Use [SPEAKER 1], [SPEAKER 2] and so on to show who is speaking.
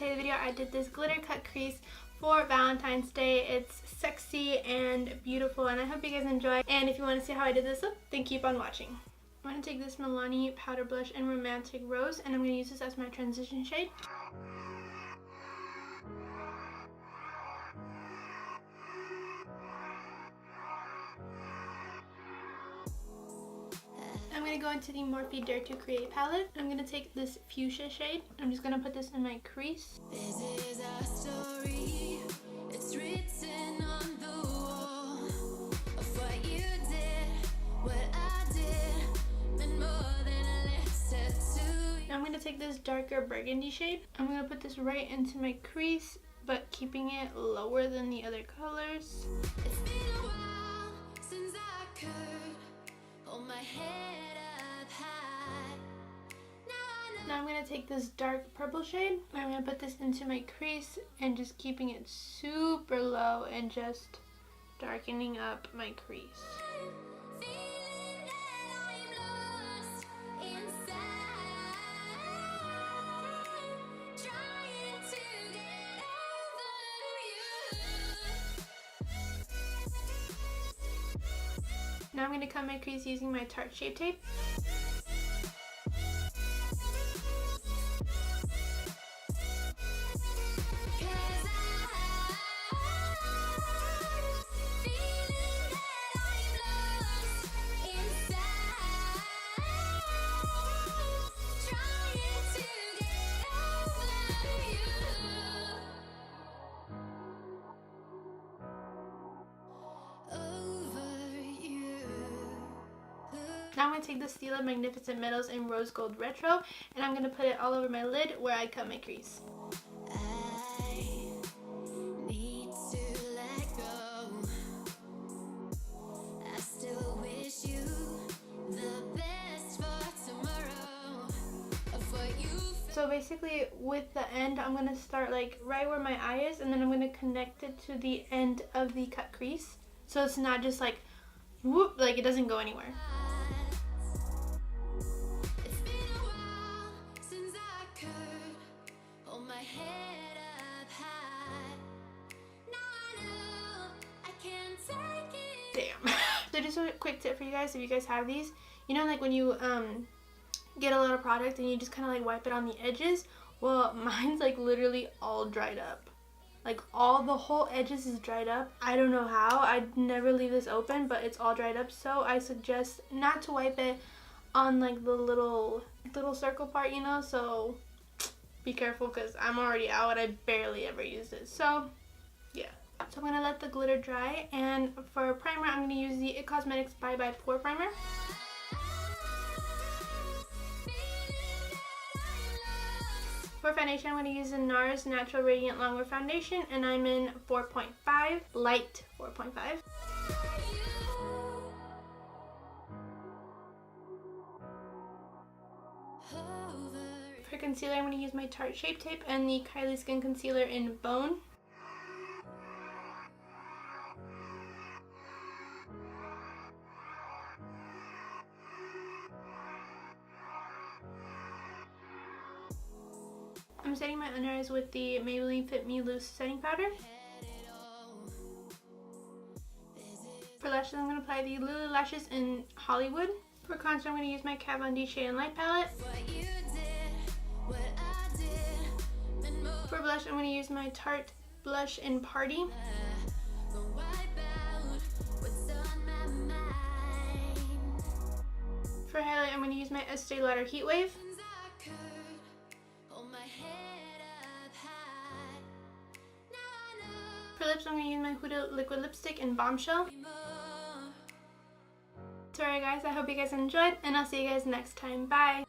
[SPEAKER 1] today's video I did this glitter cut crease for Valentine's Day. It's sexy and beautiful and I hope you guys enjoy. And if you want to see how I did this look, then keep on watching. I'm going to take this Milani powder blush in Romantic Rose and I'm going to use this as my transition shade. I'm going to go into the Morphe Dare to Create palette. I'm going to take this fuchsia shade. I'm just going to put this in my crease.
[SPEAKER 2] This is our story. It's written on the wall of what you did, what I did, and more than a list tattoo.
[SPEAKER 1] Now I'm going to take this darker burgundy shade. I'm going to put this right into my crease, but keeping it lower than the other colors.
[SPEAKER 2] It's been a while since I could hold my head up high.
[SPEAKER 1] Now I'm going to take this dark purple shade. I'm going to put this into my crease and just keeping it super low and just darkening up my crease.
[SPEAKER 2] Feeling that I'm lost inside, trying to get over you.
[SPEAKER 1] Now I'm going to cut my crease using my Tarte Shape Tape. Now I'm going to take the Stila Magnificent Metals in Rose Gold Retro and I'm going to put it all over my lid where I cut my crease.
[SPEAKER 2] I need to let go. I still wish you the best for tomorrow of what you.
[SPEAKER 1] So basically with the end I'm going to start like right where my eye is and then I'm going to connect it to the end of the cut crease. So it's not just like whoop, like it doesn't go anywhere. Damn. So just a quick tip for you guys, if you guys have these, you know, like when you get a lot of product and you just kind of like wipe it on the edges. Well, mine's like literally all dried up. Like the whole edges is dried up. I don't know how. I'd never leave this open, but it's all dried up. So I suggest not to wipe it on like the little circle part, you know. So be careful because I'm already out and I barely ever used it. So yeah. So I'm going to let the glitter dry, and for primer I'm going to use the IT Cosmetics Bye Bye Pore Primer. For foundation I'm going to use the NARS Natural Radiant Longwear Foundation and I'm in 4.5, light 4.5. For concealer I'm going to use my Tarte Shape Tape and the Kylie Skin Concealer in Bone. I'm setting my under eyes with the Maybelline Fit Me Loose Setting Powder. For lashes, I'm going to apply the Lily Lashes in Hollywood. For contour, I'm going to use my Kat Von D Shade and Light palette. For blush, I'm going to use my Tarte Blush in Party. For highlight, I'm going to use my Estee Lauder Heat Wave. For lips, I'm going to use my Huda Liquid Lipstick in Bombshell. So alright guys, I hope you guys enjoyed and I'll see you guys next time. Bye!